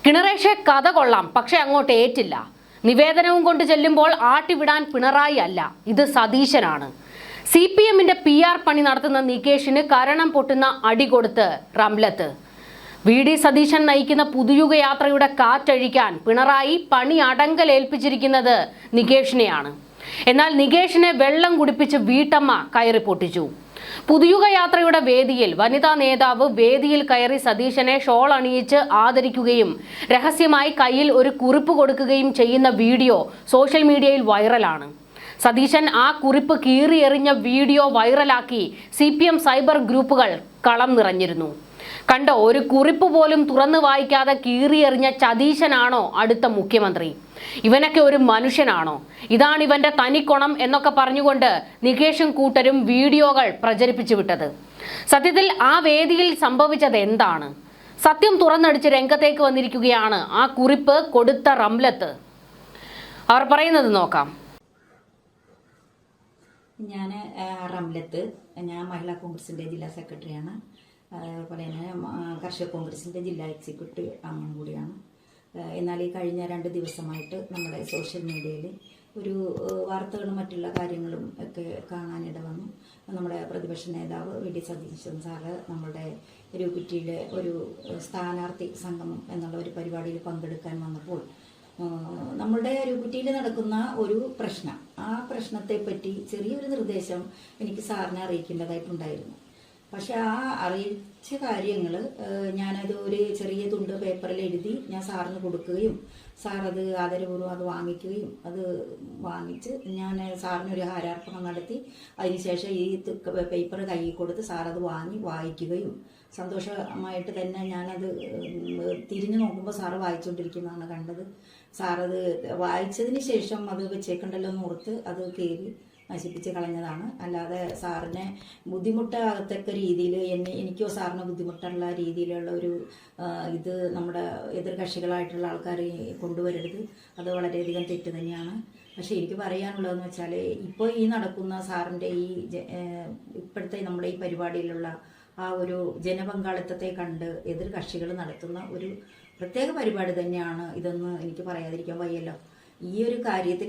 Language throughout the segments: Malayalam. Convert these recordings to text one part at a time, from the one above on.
കിണറേഷെ കഥ കൊള്ളാം, പക്ഷെ അങ്ങോട്ട് ഏറ്റില്ല. നിവേദനവും കൊണ്ട് ചെല്ലുമ്പോൾ ആട്ടിവിടാൻ പിണറായി അല്ല, ഇത് സതീശനാണ്. CPM-ന്റെ PR പണി നടത്തുന്ന നികേഷിന് കരണം പൊട്ടുന്ന അടി കൊടുത്ത് റംലത്ത്. VD സതീശൻ നയിക്കുന്ന പുതുയുഗ യാത്രയുടെ കാറ്റഴിക്കാൻ പിണറായി പണി അടങ്കലേൽപ്പിച്ചിരിക്കുന്നത് നികേഷിനെയാണ്. എന്നാൽ നികേഷിനെ വെള്ളം കുടിപ്പിച്ച് വീട്ടമ്മ കയറി പൊട്ടിച്ചു. പുതുയുഗ യാത്രയുടെ വേദിയിൽ വനിതാ നേതാവ് വേദിയിൽ കയറി സതീശനെ ഷോൾ അണിയിച്ച് ആദരിക്കുകയും രഹസ്യമായി കയ്യിൽ ഒരു കുറിപ്പ് കൊടുക്കുകയും ചെയ്യുന്ന വീഡിയോ സോഷ്യൽ മീഡിയയിൽ വൈറലാണ്. സതീശൻ ആ കുറിപ്പ് കീറിയെറിഞ്ഞ വീഡിയോ വൈറലാക്കി CPM സൈബർ ഗ്രൂപ്പുകൾ കളം നിറഞ്ഞിരുന്നു. കണ്ടോ, ഒരു കുറിപ്പ് പോലും തുറന്നു വായിക്കാതെ കീറിയെറിഞ്ഞ സതീശനാണോ അടുത്ത മുഖ്യമന്ത്രി? ഇവനൊക്കെ ഒരു മനുഷ്യനാണോ? ഇതാണ് ഇവന്റെ തനിക്കൊണം എന്നൊക്കെ പറഞ്ഞുകൊണ്ട് നികേഷും കൂട്ടരും വീഡിയോകൾ പ്രചരിപ്പിച്ചു വിട്ടത്. സത്യത്തിൽ ആ വേദിയിൽ സംഭവിച്ചത് എന്താണ്? സത്യം തുറന്നടിച്ച് രംഗത്തേക്ക് വന്നിരിക്കുകയാണ് ആ കുറിപ്പ് കൊടുത്ത റംലത്ത്. അവർ പറയുന്നത് നോക്കാം. ഞാൻ റംലത്ത്, ഞാൻ മഹിളാ കോൺഗ്രസിൻ്റെ ജില്ലാ സെക്രട്ടറിയാണ്. അതുപോലെ തന്നെ കർഷക കോൺഗ്രസിൻ്റെ ജില്ലാ എക്സിക്യൂട്ടീവ് അംഗം കൂടിയാണ്. എന്നാൽ ഈ കഴിഞ്ഞ 2 ദിവസമായിട്ട് നമ്മുടെ സോഷ്യൽ മീഡിയയിൽ ഒരു വാർത്തകളും മറ്റുള്ള കാര്യങ്ങളും ഒക്കെ കാണാനിട വന്നു. നമ്മുടെ പ്രതിപക്ഷ നേതാവ് VD സതീശൻ സാറ് നമ്മുടെ രൂപറ്റിയിലെ ഒരു സ്ഥാനാർത്ഥി സംഗമം എന്നുള്ള ഒരു പരിപാടിയിൽ പങ്കെടുക്കാൻ വന്നപ്പോൾ നമ്മുടെ രൂപറ്റിയിൽ നടക്കുന്ന ഒരു പ്രശ്നം, ആ പ്രശ്നത്തെപ്പറ്റി ചെറിയൊരു നിർദ്ദേശം എനിക്ക് സാറിനെ അറിയിക്കേണ്ടതായിട്ടുണ്ടായിരുന്നു. പക്ഷെ ആ അറിയിച്ച കാര്യങ്ങൾ ഞാനത് ഒരു ചെറിയ തുണ്ട് പേപ്പറിൽ എഴുതി ഞാൻ സാറിന് കൊടുക്കുകയും സാറത് ആദരപൂർവ്വം അത് വാങ്ങിക്കുകയും അത് വാങ്ങിച്ച് ഞാൻ സാറിനൊരു ഹാരാർപ്പണം നടത്തി അതിനുശേഷം ഈ പേപ്പർ കയ്യിൽ കൊടുത്ത് സാറത് വാങ്ങി വായിക്കുകയും സന്തോഷമായിട്ട് തന്നെ ഞാനത് തിരിഞ്ഞു നോക്കുമ്പോൾ സാറ് വായിച്ചുകൊണ്ടിരിക്കുന്നതാണ് കണ്ടത്. സാറത് വായിച്ചതിന് ശേഷം അത് വെച്ചേക്കണ്ടല്ലോ എന്ന് ഓർത്ത് അത് കയറി നശിപ്പിച്ച് കളഞ്ഞതാണ്. അല്ലാതെ സാറിനെ ബുദ്ധിമുട്ടാകത്തക്ക രീതിയിൽ എനിക്കോ സാറിന് ബുദ്ധിമുട്ടുള്ള രീതിയിലുള്ള ഒരു ഇത് നമ്മുടെ എതിർ കക്ഷികളായിട്ടുള്ള ആൾക്കാർ കൊണ്ടുവരരുത്. അത് വളരെയധികം തെറ്റ് തന്നെയാണ്. പക്ഷേ എനിക്ക് പറയാനുള്ളതെന്ന് വെച്ചാൽ ഇപ്പോൾ ഈ നടക്കുന്ന സാറിൻ്റെ ഈ ഇപ്പോഴത്തെ നമ്മുടെ ഈ പരിപാടിയിലുള്ള ആ ഒരു ജനപങ്കാളിത്തത്തെ കണ്ട് എതിർ കക്ഷികൾ നടത്തുന്ന ഒരു പ്രത്യേക പരിപാടി തന്നെയാണ് ഇതെന്ന് എനിക്ക് പറയാതിരിക്കാൻ വയ്യല്ലോ. ഈ ഒരു കാര്യത്തിൽ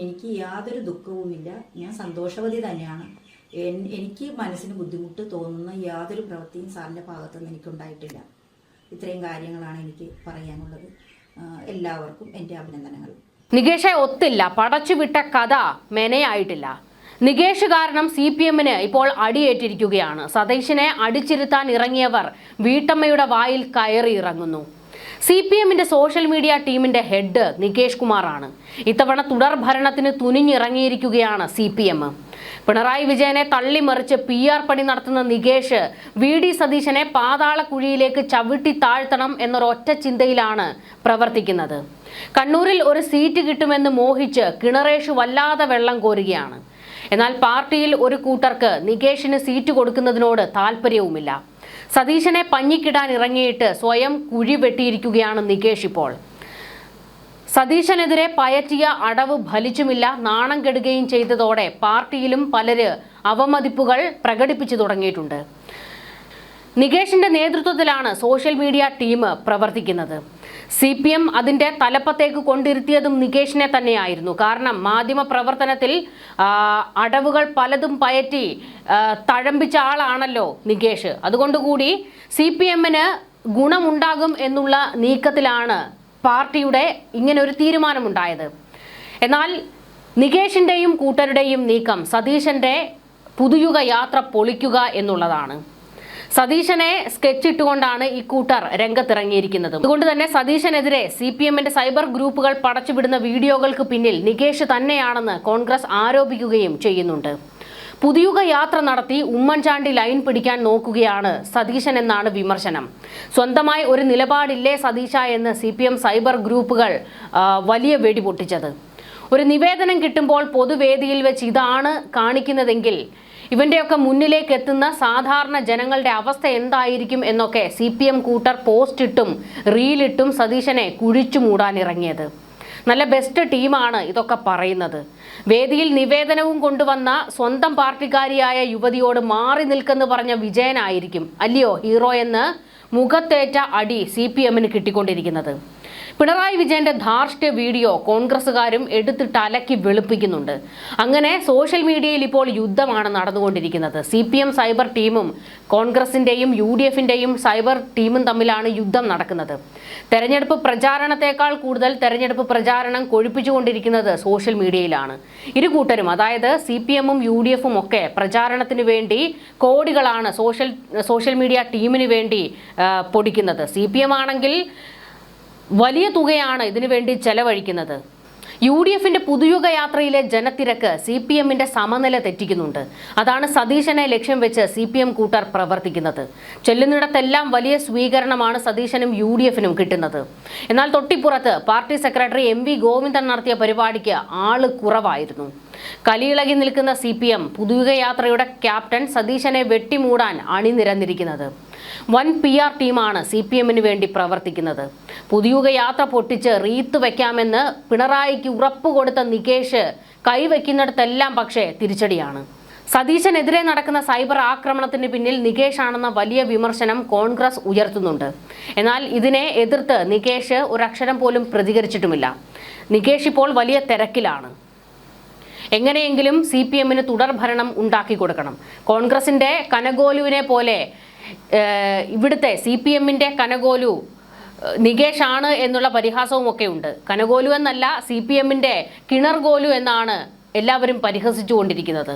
എനിക്ക് യാതൊരു ദുഃഖവുമില്ല. ഞാൻ സന്തോഷവതി തന്നെയാണ്. എനിക്ക് മനസ്സിന് ബുദ്ധിമുട്ട് തോന്നുന്ന യാതൊരു പ്രവൃത്തിയും സാറിൻ്റെ ഭാഗത്തുനിന്ന് എനിക്കുണ്ടായിട്ടില്ല. ഇത്രയും കാര്യങ്ങളാണ് എനിക്ക് പറയാനുള്ളത്. എല്ലാവർക്കും എൻ്റെ അഭിനന്ദനങ്ങൾ. നികേഷെ ഒത്തില്ല, പടച്ചുവിട്ട കഥ മെനയായിട്ടില്ല. നികേഷ് കാരണം CPM-ന് ഇപ്പോൾ അടിയേറ്റിരിക്കുകയാണ്. സതീശനെ അടിച്ചിരുത്താൻ ഇറങ്ങിയവർ വീട്ടമ്മയുടെ വായിൽ കയറി ഇറങ്ങുന്നു. CPM-ന്റെ സോഷ്യൽ മീഡിയ ടീമിന്റെ ഹെഡ് നികേഷ് കുമാറാണ്. ഇത്തവണ തുടർ ഭരണത്തിന് തുനിഞ്ഞിറങ്ങിയിരിക്കുകയാണ് CPM. പിണറായി വിജയനെ തള്ളിമറിച്ച് PR പണി നടത്തുന്ന നികേഷ് VD സതീശനെ പാതാള കുഴിയിലേക്ക് ചവിട്ടി താഴ്ത്തണം എന്നൊരൊറ്റ ചിന്തയിലാണ് പ്രവർത്തിക്കുന്നത്. കണ്ണൂരിൽ ഒരു സീറ്റ് കിട്ടുമെന്ന് മോഹിച്ച് കിണറേഷ് വല്ലാതെ വെള്ളം കോരുകയാണ്. എന്നാൽ പാർട്ടിയിൽ ഒരു കൂട്ടർക്ക് നികേഷിന് സീറ്റ് കൊടുക്കുന്നതിനോട് താല്പര്യവുമില്ല. സതീശനെ പഞ്ഞിക്കിടാൻ ഇറങ്ങിയിട്ട് സ്വയം കുഴി വെട്ടിയിരിക്കുകയാണ് നികേഷ് ഇപ്പോൾ. സതീശനെതിരെ പയറ്റിയ അടവ് ഫലിച്ചുമില്ല. നാണം കെടുകയും ചെയ്തതോടെ പാർട്ടിയിലും പലര് അവമതിപ്പുകൾ പ്രകടിപ്പിച്ചു തുടങ്ങിയിട്ടുണ്ട്. നികേഷിന്റെ നേതൃത്വത്തിലാണ് സോഷ്യൽ മീഡിയ ടീം പ്രവർത്തിക്കുന്നത്. CPM അതിന്റെ തലപ്പത്തേക്ക് കൊണ്ടിരുത്തിയതും നികേഷിനെ തന്നെയായിരുന്നു. കാരണം മാധ്യമ പ്രവർത്തനത്തിൽ അടവുകൾ പലതും പയറ്റി തഴമ്പിച്ച ആളാണല്ലോ നികേഷ്. അതുകൊണ്ടുകൂടി CPM-ന് ഗുണമുണ്ടാകും എന്നുള്ള നീക്കത്തിലാണ് പാർട്ടിയുടെ ഇങ്ങനെ ഒരു തീരുമാനമുണ്ടായത്. എന്നാൽ നികേഷിന്റെയും കൂട്ടരുടെയും നീക്കം സതീശന്റെ പുതുയുഗ യാത്ര പൊളിക്കുക എന്നുള്ളതാണ്. സതീശനെ സ്കെച്ചിട്ടുകൊണ്ടാണ് ഈ കൂട്ടർ രംഗത്തിറങ്ങിയിരിക്കുന്നത്. അതുകൊണ്ട് തന്നെ സതീശനെതിരെ CPM-ന്റെ സൈബർ ഗ്രൂപ്പുകൾ പടച്ചുവിടുന്ന വീഡിയോകൾക്ക് പിന്നിൽ നികേഷ് തന്നെയാണെന്ന് കോൺഗ്രസ് ആരോപിക്കുകയും ചെയ്യുന്നുണ്ട്. പുതുയുഗ യാത്ര നടത്തി ഉമ്മൻചാണ്ടി ലൈൻ പിടിക്കാൻ നോക്കുകയാണ് സതീശൻ എന്നാണ് വിമർശനം. സ്വന്തമായി ഒരു നിലപാടില്ലേ സതീശ എന്ന് CPM സൈബർ ഗ്രൂപ്പുകൾ വലിയ വെടി പൊട്ടിച്ചത്. ഒരു നിവേദനം കിട്ടുമ്പോൾ പൊതുവേദിയിൽ വെച്ച് ഇതാണ് കാണിക്കുന്നതെങ്കിൽ ഇവന്റെയൊക്കെ മുന്നിലേക്ക് എത്തുന്ന സാധാരണ ജനങ്ങളുടെ അവസ്ഥ എന്തായിരിക്കും എന്നൊക്കെ CPM കൂട്ടർ പോസ്റ്റിട്ടും റീലിട്ടും സതീശനെ കുഴിച്ചു മൂടാനിറങ്ങിയത്. നല്ല ബെസ്റ്റ് ടീമാണ് ഇതൊക്കെ പറയുന്നത്. വേദിയിൽ നിവേദനവും കൊണ്ടുവന്ന സ്വന്തം പാർട്ടിക്കാരിയായ യുവതിയോട് മാറി നിൽക്കെന്ന് പറഞ്ഞ വിജയനായിരിക്കും അല്ലയോ ഹീറോ എന്ന് മുഖത്തേറ്റ അടി CPM-ന് കിട്ടിക്കൊണ്ടിരിക്കുന്നത്. പിണറായി വിജയന്റെ ധാർഷ്ട്യ വീഡിയോ കോൺഗ്രസുകാരും എടുത്തിട്ട് അലക്കി വെളുപ്പിക്കുന്നുണ്ട്. അങ്ങനെ സോഷ്യൽ മീഡിയയിൽ ഇപ്പോൾ യുദ്ധമാണ് നടന്നുകൊണ്ടിരിക്കുന്നത്. CPM സൈബർ ടീമും കോൺഗ്രസിന്റെയും UDF-ന്റെയും സൈബർ ടീമും തമ്മിലാണ് യുദ്ധം നടക്കുന്നത്. തെരഞ്ഞെടുപ്പ് പ്രചാരണത്തെക്കാൾ കൂടുതൽ തെരഞ്ഞെടുപ്പ് പ്രചാരണം കൊഴുപ്പിച്ചുകൊണ്ടിരിക്കുന്നത് സോഷ്യൽ മീഡിയയിലാണ്. ഇരു കൂട്ടരും, അതായത് CPM-ഉം UDF-ഉം ഒക്കെ പ്രചാരണത്തിന് വേണ്ടി കോടികളാണ് സോഷ്യൽ മീഡിയ ടീമിന് വേണ്ടി പൊടിക്കുന്നത്. CPM ആണെങ്കിൽ വലിയ തുകയാണ് ഇതിനു വേണ്ടി ചെലവഴിക്കുന്നത്. UDF-ന്റെ പുതുയുഗ യാത്രയിലെ ജനത്തിരക്ക് CPM-ന്റെ സമനില തെറ്റിക്കുന്നുണ്ട്. അതാണ് സതീശനെ ലക്ഷ്യം വെച്ച് CPM കൂട്ടർ പ്രവർത്തിക്കുന്നത്. ചെല്ലുന്നിടത്തെല്ലാം വലിയ സ്വീകരണമാണ് സതീശനും UDF-നും കിട്ടുന്നത്. എന്നാൽ തൊട്ടിപ്പുറത്ത് പാർട്ടി സെക്രട്ടറി MV ഗോവിന്ദൻ നടത്തിയ പരിപാടിക്ക് ആള് കുറവായിരുന്നു. കലിയിളകി നിൽക്കുന്ന CPM പുതുയുഗ യാത്രയുടെ ക്യാപ്റ്റൻ സതീശനെ വെട്ടിമൂടാൻ അണിനിരന്നിരിക്കുന്നത്. വൻ PR ടീമാണ് CPM-ന് വേണ്ടി പ്രവർത്തിക്കുന്നത്. പുതുയുഗ യാത്ര പൊട്ടിച്ച് റീത്ത് വെക്കാമെന്ന് പിണറായിക്ക് ഉറപ്പുകൊടുത്ത നികേഷ് കൈവയ്ക്കുന്നിടത്തെല്ലാം പക്ഷേ തിരിച്ചടിയാണ്. സതീശനെതിരെ നടക്കുന്ന സൈബർ ആക്രമണത്തിന് പിന്നിൽ നികേഷ് ആണെന്ന വലിയ വിമർശനം കോൺഗ്രസ് ഉയർത്തുന്നുണ്ട്. എന്നാൽ ഇതിനെ എതിർത്ത് നികേഷ് ഒരക്ഷരം പോലും പ്രതികരിച്ചിട്ടുമില്ല. നികേഷ് ഇപ്പോൾ വലിയ തിരക്കിലാണ്. എങ്ങനെയെങ്കിലും CPM-ന് തുടർഭരണം ഉണ്ടാക്കി കൊടുക്കണം. കോൺഗ്രസിന്റെ കനഗോലുവിനെ പോലെ ഇവിടുത്തെ CPM-ന്റെ കനഗോലു നികേഷ് ആണ് എന്നുള്ള പരിഹാസവും ഒക്കെ ഉണ്ട്. കനഗോലു എന്നല്ല, CPM-ന്റെ കിണർഗോലു എന്നാണ് എല്ലാവരും പരിഹസിച്ചുകൊണ്ടിരിക്കുന്നത്.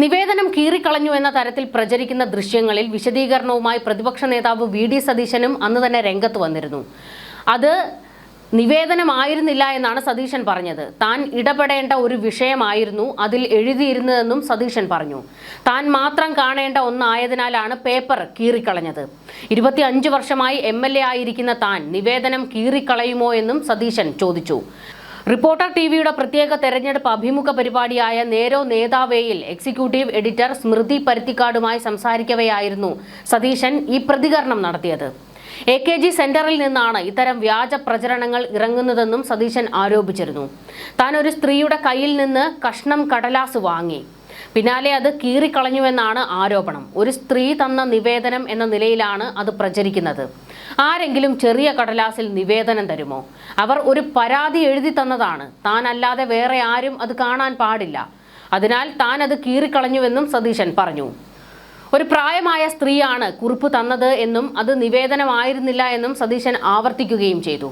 നിവേദനം കീറിക്കളഞ്ഞു എന്ന തരത്തിൽ പ്രചരിക്കുന്ന ദൃശ്യങ്ങളിൽ വിശദീകരണവുമായി പ്രതിപക്ഷ നേതാവ് VD സതീശനും അന്ന് തന്നെ രംഗത്ത് വന്നിരുന്നു. അത് നിവേദനമായിരുന്നില്ല എന്നാണ് സതീശൻ പറഞ്ഞത്. താൻ ഇടപെടേണ്ട ഒരു വിഷയമായിരുന്നു അതിൽ എഴുതിയിരുന്നതെന്നും സതീശൻ പറഞ്ഞു. താൻ മാത്രം കാണേണ്ട ഒന്നായതിനാലാണ് പേപ്പർ കീറിക്കളഞ്ഞത്. 25 വർഷമായി MLA ആയിരിക്കുന്ന താൻ നിവേദനം കീറിക്കളയുമോ എന്നും സതീശൻ ചോദിച്ചു. റിപ്പോർട്ടർ TVയുടെ പ്രത്യേക തെരഞ്ഞെടുപ്പ് അഭിമുഖ പരിപാടിയായ നേരോ നേതാവേയിൽ എക്സിക്യൂട്ടീവ് എഡിറ്റർ സ്മൃതി പരുത്തിക്കാടുമായി സംസാരിക്കവെയായിരുന്നു സതീശൻ ഈ പ്രതികരണം നടത്തിയത്. AKG സെന്ററിൽ നിന്നാണ് ഇത്തരം വ്യാജ പ്രചരണങ്ങൾ ഇറങ്ങുന്നതെന്നും സതീശൻ ആരോപിച്ചിരുന്നു. താൻ ഒരു സ്ത്രീയുടെ കയ്യിൽ നിന്ന് കഷ്ണം കടലാസ് വാങ്ങി, പിന്നാലെ അത് കീറിക്കളഞ്ഞുവെന്നാണ് ആരോപണം. ഒരു സ്ത്രീ തന്ന നിവേദനം എന്ന നിലയിലാണ് അത് പ്രചരിക്കുന്നത്. ആരെങ്കിലും ചെറിയ കടലാസിൽ നിവേദനം തരുമോ? അവർ ഒരു പരാതി എഴുതി തന്നതാണ്. താൻ അല്ലാതെ വേറെ ആരും അത് കാണാൻ പാടില്ല. അതിനാൽ താൻ അത് കീറിക്കളഞ്ഞുവെന്നും സതീശൻ പറഞ്ഞു. ഒരു പ്രായമായ സ്ത്രീയാണ് കുറിപ്പ് തന്നത് എന്നും അത് നിവേദനമായിരുന്നില്ല എന്നും സതീശൻ ആവർത്തിക്കുകയും ചെയ്തു.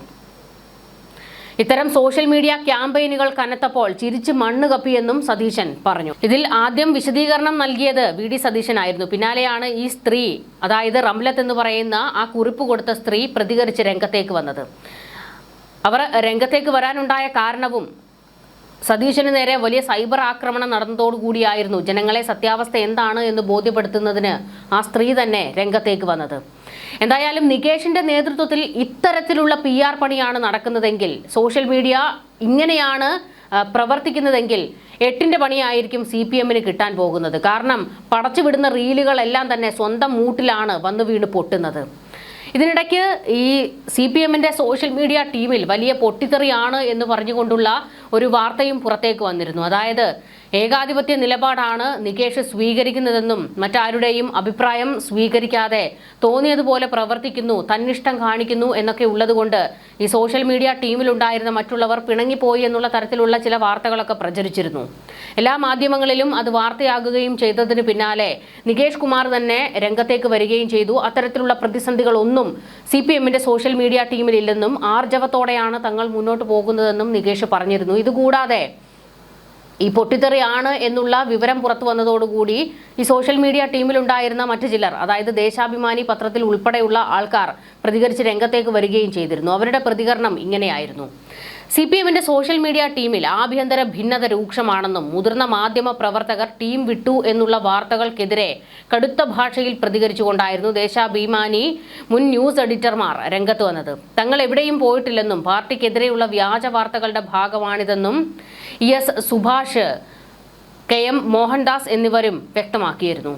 ഇത്തരം സോഷ്യൽ മീഡിയ ക്യാമ്പയിനുകൾ കനത്തപ്പോൾ ചിരിച്ച് മണ്ണ് കപ്പിയെന്നും സതീശൻ പറഞ്ഞു. ഇതിൽ ആദ്യം വിശദീകരണം നൽകിയത് VD സതീശനായിരുന്നു. പിന്നാലെയാണ് ഈ സ്ത്രീ, അതായത് റംലത്ത് എന്ന് പറയുന്ന ആ കുറിപ്പ് കൊടുത്ത സ്ത്രീ പ്രതികരിച്ച് രംഗത്തേക്ക് വന്നത്. അവർ രംഗത്തേക്ക് വരാനുണ്ടായ കാരണവും സതീശന് നേരെ വലിയ സൈബർ ആക്രമണം നടന്നതോടുകൂടിയായിരുന്നു ജനങ്ങളെ സത്യാവസ്ഥ എന്താണ് എന്ന് ബോധ്യപ്പെടുത്തുന്നതിന് ആ സ്ത്രീ തന്നെ രംഗത്തേക്ക് വന്നത്. എന്തായാലും നികേഷിന്റെ നേതൃത്വത്തിൽ ഇത്തരത്തിലുള്ള PR പണിയാണ് നടക്കുന്നതെങ്കിൽ, സോഷ്യൽ മീഡിയ ഇങ്ങനെയാണ് പ്രവർത്തിക്കുന്നതെങ്കിൽ 8ന്റെ പണിയായിരിക്കും CPM-ന് കിട്ടാൻ പോകുന്നത്. കാരണം പടച്ചുവിടുന്ന റീലുകളെല്ലാം തന്നെ സ്വന്തം മൂട്ടിലാണ് വന്നു വീണ് പൊട്ടുന്നത്. ഇതിനിടയ്ക്ക് ഈ CPM-ന്റെ സോഷ്യൽ മീഡിയ ടീമിൽ വലിയ പൊട്ടിത്തെറിയാണ് എന്ന് പറഞ്ഞുകൊണ്ടുള്ള ഒരു വാർത്തയും പുറത്തേക്ക് വന്നിരുന്നു. അതായത് ഏകാധിപത്യ നിലപാടാണ് നികേഷ് സ്വീകരിക്കുന്നതെന്നും മറ്റാരുടെയും അഭിപ്രായം സ്വീകരിക്കാതെ തോന്നിയതുപോലെ പ്രവർത്തിക്കുന്നു, തന്നിഷ്ടം കാണിക്കുന്നു എന്നൊക്കെ ഉള്ളതുകൊണ്ട് ഈ സോഷ്യൽ മീഡിയ ടീമിലുണ്ടായിരുന്ന മറ്റുള്ളവർ പിണങ്ങിപ്പോയി എന്നുള്ള തരത്തിലുള്ള ചില വാർത്തകളൊക്കെ പ്രചരിച്ചിരുന്നു. എല്ലാ മാധ്യമങ്ങളിലും അത് വാർത്തയാകുകയും ചെയ്തതിന് പിന്നാലെ നികേഷ് കുമാർ തന്നെ രംഗത്തേക്ക് വരികയും ചെയ്തു. അത്തരത്തിലുള്ള പ്രതിസന്ധികളൊന്നും CPM-ന്റെ സോഷ്യൽ മീഡിയ ടീമിലില്ലെന്നും ആർജവത്തോടെയാണ് തങ്ങൾ മുന്നോട്ട് പോകുന്നതെന്നും നികേഷ് പറഞ്ഞിരുന്നു. ഇതുകൂടാതെ ഈ പൊട്ടിത്തെറിയാണ് എന്നുള്ള വിവരം പുറത്തു വന്നതോടുകൂടി ഈ സോഷ്യൽ മീഡിയ ടീമിലുണ്ടായിരുന്ന മറ്റു ചിലർ, അതായത് ദേശാഭിമാനി പത്രത്തിൽ ഉൾപ്പെടെയുള്ള ആൾക്കാർ പ്രതികരിച്ച് രംഗത്തേക്ക് വരികയും ചെയ്തിരുന്നു. അവരുടെ പ്രതികരണം ഇങ്ങനെയായിരുന്നു. CPM-ന്റെ സോഷ്യൽ മീഡിയ ടീമിൽ ആഭ്യന്തര ഭിന്നത രൂക്ഷമാണെന്നും മുതിർന്ന മാധ്യമ പ്രവർത്തകർ ടീം വിട്ടു എന്നുള്ള വാർത്തകൾക്കെതിരെ കടുത്ത ഭാഷയിൽ പ്രതികരിച്ചുകൊണ്ടായിരുന്നു ദേശാഭിമാനി മുൻ ന്യൂസ് എഡിറ്റർമാർ രംഗത്ത് വന്നത്. തങ്ങൾ എവിടെയും പോയിട്ടില്ലെന്നും പാർട്ടിക്കെതിരെയുള്ള വ്യാജ വാർത്തകളുടെ ഭാഗമാണിതെന്നും ES സുഭാഷ്, KM മോഹൻദാസ് എന്നിവരും വ്യക്തമാക്കിയിരുന്നു.